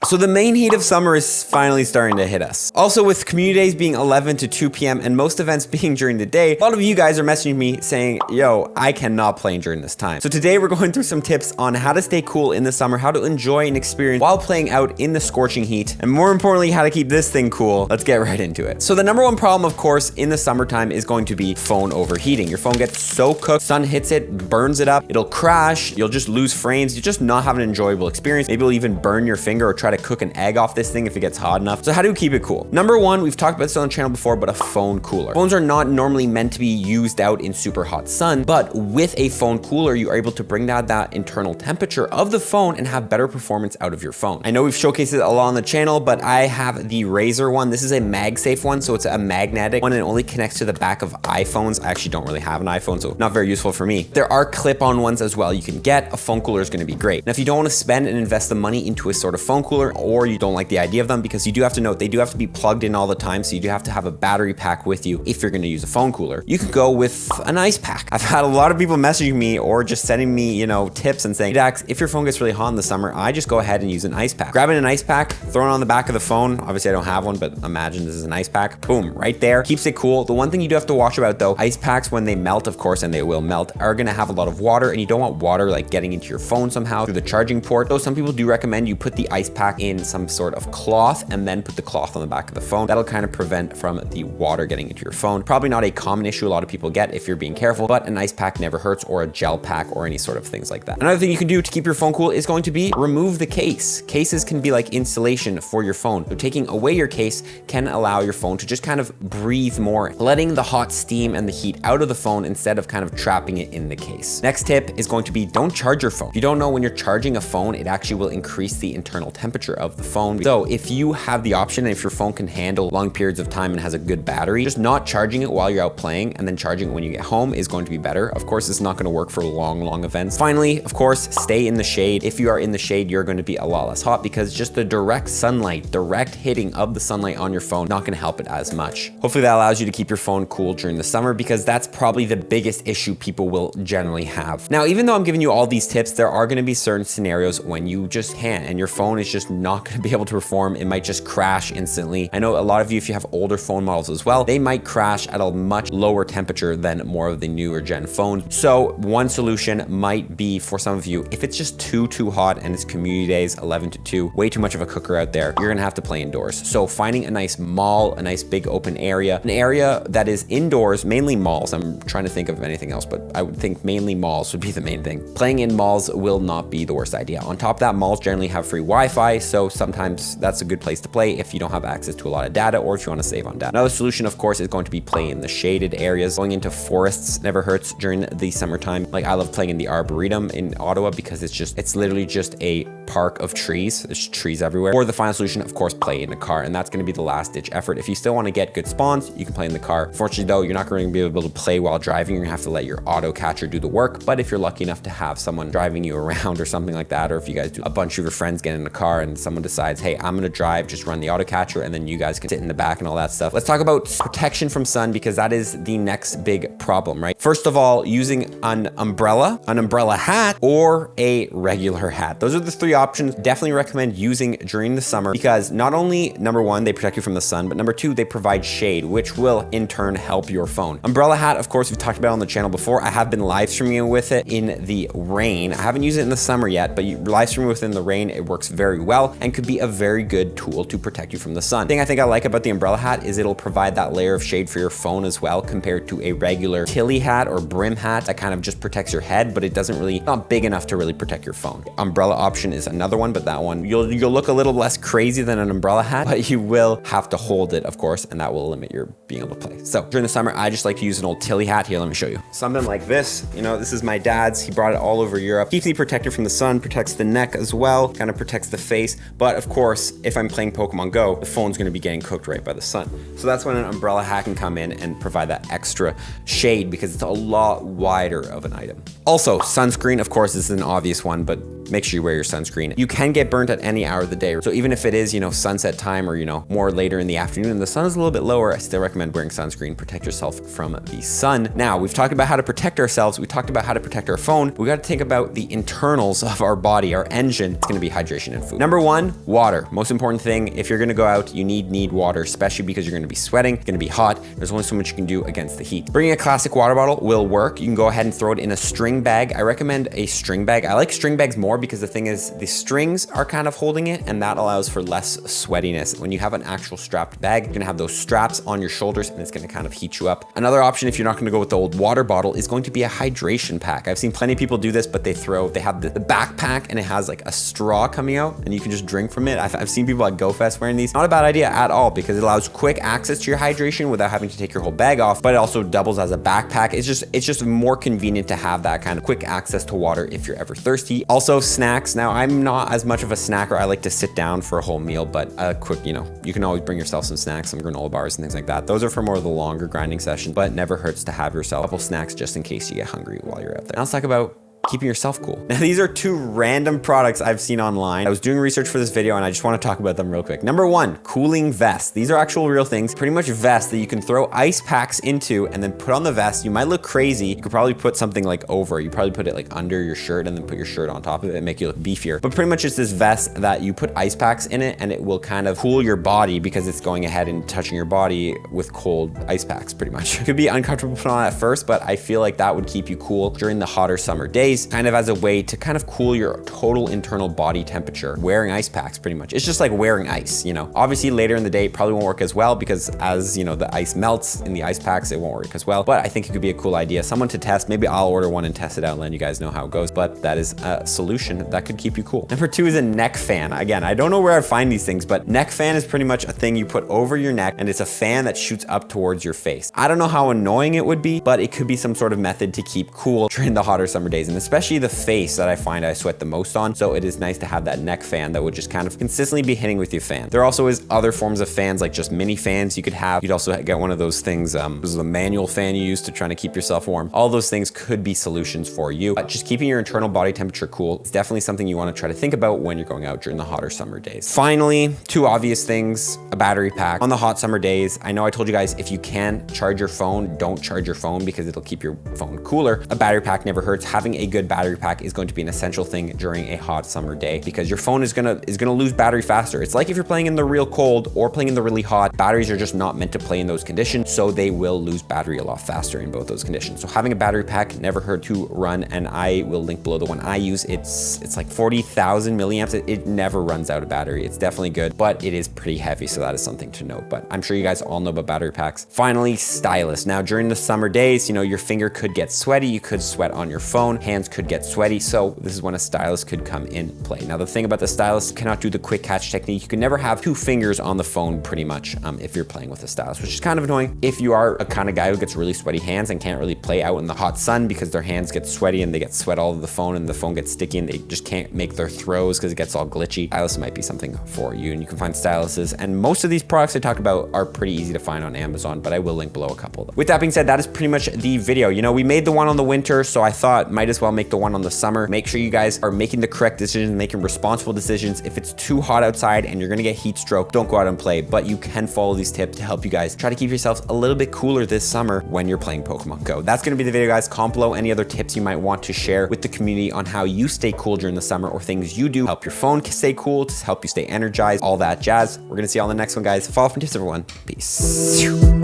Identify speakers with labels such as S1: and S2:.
S1: So the main heat of summer is finally starting to hit us. Also, with community days being 11 to 2 p.m. and most events being during the day, a lot of you guys are messaging me saying, yo, I cannot play during this time. So today we're going through some tips on how to stay cool in the summer, how to enjoy and experience while playing out in the scorching heat, and more importantly, how to keep this thing cool. Let's get right into it. So the number one problem, of course, in the summertime is going to be phone overheating. Your phone gets so cooked, sun hits it, burns it up, it'll crash, you'll just lose frames, you just not have an enjoyable experience. Maybe you'll even burn your finger or try to cook an egg off this thing if it gets hot enough. So how do you keep it cool? Number one, we've talked about this on the channel before, but a phone cooler. Phones are not normally meant to be used out in super hot sun, but with a phone cooler, you are able to bring down that internal temperature of the phone and have better performance out of your phone. I know we've showcased it a lot on the channel, but I have the Razer one. This is a MagSafe one, so it's a magnetic one and it only connects to the back of iPhones. I actually don't really have an iPhone, so not very useful for me. There are clip-on ones as well you can get. A phone cooler is going to be great. Now, if you don't want to spend and invest the money into a sort of phone cooler, or you don't like the idea of them, because you do have to note they do have to be plugged in all the time, so you do have to have a battery pack with you if you're going to use a phone cooler, you could go with an ice pack. I've had a lot of people messaging me or just sending me, tips and saying, Dax, if your phone gets really hot in the summer, I just go ahead and use an ice pack. Grabbing an ice pack, throwing it on the back of the phone. Obviously I don't have one, but imagine this is an ice pack. Boom, right there. Keeps it cool. The one thing you do have to watch about though, ice packs, when they melt, of course, and they will melt, are going to have a lot of water, and you don't want water like getting into your phone somehow through the charging port. So some people do recommend you put the ice pack in some sort of cloth and then put the cloth on the back of the phone. That'll kind of prevent from the water getting into your phone. Probably not a common issue a lot of people get if you're being careful, but an ice pack never hurts, or a gel pack or any sort of things like that. Another thing you can do to keep your phone cool is going to be remove the case. Cases can be like insulation for your phone. So taking away your case can allow your phone to just kind of breathe more, letting the hot steam and the heat out of the phone instead of kind of trapping it in the case. Next tip is going to be don't charge your phone. If you don't know, when you're charging a phone, it actually will increase the internal temperature of the phone. So if you have the option, and if your phone can handle long periods of time and has a good battery, just not charging it while you're out playing and then charging it when you get home is going to be better. Of course, it's not going to work for long events. Finally, of course, stay in the shade. If you are in the shade, you're going to be a lot less hot, because just the direct sunlight, direct hitting of the sunlight on your phone, not going to help it as much. Hopefully that allows you to keep your phone cool during the summer, because that's probably the biggest issue people will generally have. Now, even though I'm giving you all these tips, there are going to be certain scenarios when you just can't, and your phone is just not going to be able to perform. It might just crash instantly. I know a lot of you, if you have older phone models as well, they might crash at a much lower temperature than more of the newer gen phones. So one solution might be, for some of you, if it's just too hot and it's community days 11 to 2, way too much of a cooker out there, you're gonna have to play indoors. So finding a nice mall, a nice big open area, an area that is indoors, mainly malls. I'm trying to think of anything else, but I would think mainly malls would be the main thing. Playing in malls will not be the worst idea. On top of that, malls generally have free Wi-Fi, so sometimes that's a good place to play if you don't have access to a lot of data, or if you want to save on data. Another solution, of course, is going to be playing in the shaded areas. Going into forests never hurts during the summertime. Like, I love playing in the Arboretum in Ottawa, because it's literally just a park of trees. There's trees everywhere. Or the final solution, of course, play in the car, and that's going to be the last ditch effort. If you still want to get good spawns, you can play in the car. Fortunately though, you're not going to be able to play while driving. You're gonna have to let your auto catcher do the work. But if you're lucky enough to have someone driving you around or something like that, or if you guys do, a bunch of your friends get in the car and someone decides, hey, I'm gonna drive, just run the auto catcher, and then you guys can sit in the back and all that stuff. Let's talk about protection from sun, because that is the next big problem, right? First of all, using an umbrella hat, or a regular hat. Those are the three options. Definitely recommend using during the summer, because not only, number one, they protect you from the sun, but number two, they provide shade, which will in turn help your phone. Umbrella hat, of course, we've talked about on the channel before. I have been live streaming with it in the rain. I haven't used it in the summer yet, but you live stream within the rain, it works very well and could be a very good tool to protect you from the sun. The thing I think I like about the umbrella hat is it'll provide that layer of shade for your phone as well, compared to a regular tilly hat or brim hat that kind of just protects your head, but it doesn't really, not big enough to really protect your phone. Umbrella option is another one, but that one, you'll look a little less crazy than an umbrella hat, but you will have to hold it, of course, and that will limit your being able to play. So during the summer, I just like to use an old tilly hat. Here, let me show you. Something like this, this is my dad's. He brought it all over Europe. Keeps me protected from the sun, protects the neck as well, kind of protects the face. But of course, if I'm playing Pokemon Go, the phone's gonna be getting cooked right by the sun. So that's when an umbrella hat can come in and provide that extra shade, because it's a lot wider of an item. Also, sunscreen, of course, is an obvious one, but make sure you wear your sunscreen. You can get burnt at any hour of the day. So even if it is, you know, sunset time or, you know, more later in the afternoon and the sun is a little bit lower, I still recommend wearing sunscreen. Protect yourself from the sun. Now, we've talked about how to protect ourselves. We talked about how to protect our phone. We got to think about the internals of our body, our engine. It's going to be hydration and food. Number one, water. Most important thing, if you're going to go out, you need water, especially because you're going to be sweating, it's going to be hot. There's only so much you can do against the heat. Bringing a classic water bottle will work. You can go ahead and throw it in a string bag. I recommend a string bag. I like string bags more because the thing is the strings are kind of holding it and that allows for less sweatiness. When you have an actual strapped bag, you're going to have those straps on your shoulders and it's going to kind of heat you up. Another option, if you're not going to go with the old water bottle, is going to be a hydration pack. I've seen plenty of people do this, but they have the backpack and it has like a straw coming out and you can just drink from it. I've seen people at GoFest wearing these. Not a bad idea at all because it allows quick access to your hydration without having to take your whole bag off, but it also doubles as a backpack. It's just more convenient to have that kind of quick access to water if you're ever thirsty. Also snacks. Now I'm not as much of a snacker. I like to sit down for a whole meal, but a quick, you know, you can always bring yourself some snacks, some granola bars and things like that. Those are for more of the longer grinding sessions, but it never hurts to have yourself a couple snacks just in case you get hungry while you're out there. Now let's talk about keeping yourself cool. Now, these are two random products I've seen online. I was doing research for this video and I just want to talk about them real quick. Number one, cooling vests. These are actual real things, pretty much vests that you can throw ice packs into and then put on the vest. You might look crazy. You could probably put something like over. You probably put it like under your shirt and then put your shirt on top of it and make you look beefier. But pretty much it's this vest that you put ice packs in it and it will kind of cool your body because it's going ahead and touching your body with cold ice packs pretty much. It could be uncomfortable to put on at first, but I feel like that would keep you cool during the hotter summer days, kind of as a way to kind of cool your total internal body temperature. Wearing ice packs pretty much. It's just like wearing ice, you know. Obviously later in the day it probably won't work as well because as you know the ice melts in the ice packs, it won't work as well. But I think it could be a cool idea. Someone to test. Maybe I'll order one and test it out and let you guys know how it goes. But that is a solution that could keep you cool. Number two is a neck fan. Again, I don't know where I find these things, but neck fan is pretty much a thing you put over your neck and it's a fan that shoots up towards your face. I don't know how annoying it would be, but it could be some sort of method to keep cool during the hotter summer days and especially the face that I find I sweat the most on. So it is nice to have that neck fan that would just kind of consistently be hitting with your fan. There also is other forms of fans like just mini fans you could have. You'd also get one of those things, this is a manual fan you use to try to keep yourself warm. All those things could be solutions for you. But just keeping your internal body temperature cool is definitely something you want to try to think about when you're going out during the hotter summer days. Finally, two obvious things, a battery pack. On the hot summer days, I know I told you guys if you can charge your phone, don't charge your phone because it'll keep your phone cooler. A battery pack never hurts. Having a good battery pack is going to be an essential thing during a hot summer day because your phone is gonna lose battery faster. It's like if you're playing in the real cold or playing in the really hot, batteries are just not meant to play in those conditions, so they will lose battery a lot faster in both those conditions. So having a battery pack never hurt to run, and I will link below the one I use. It's like 40,000 milliamps. It never runs out of battery. It's definitely good, but it is pretty heavy, so that is something to note. But I'm sure you guys all know about battery packs. Finally, stylus. Now during the summer days, you know, your finger could get sweaty, you could sweat on your phone, hands could get sweaty, so this is when a stylus could come in play. Now the thing about the stylus, you cannot do the quick catch technique. You can never have two fingers on the phone pretty much if you're playing with a stylus, which is kind of annoying if you are a kind of guy who gets really sweaty hands and can't really play out in the hot sun because their hands get sweaty and they get sweat all over the phone and the phone gets sticky and they just can't make their throws because it gets all glitchy. Stylus might be something for you, and you can find styluses, and most of these products I talked about are pretty easy to find on Amazon, but I will link below a couple of them. With that being said, that is pretty much the video. You know, we made the one on the winter, so I thought might as well make the one on the summer. Make sure you guys are making the correct decisions, making responsible decisions. If it's too hot outside and you're gonna get heat stroke, don't go out and play, but you can follow these tips to help you guys try to keep yourselves a little bit cooler this summer when you're playing Pokemon Go. That's gonna be the video, guys. Comment below any other tips you might want to share with the community on how you stay cool during the summer or things you do help your phone stay cool, to help you stay energized, all that jazz. We're gonna see you on the next one, guys. Follow up and tips, everyone. Peace.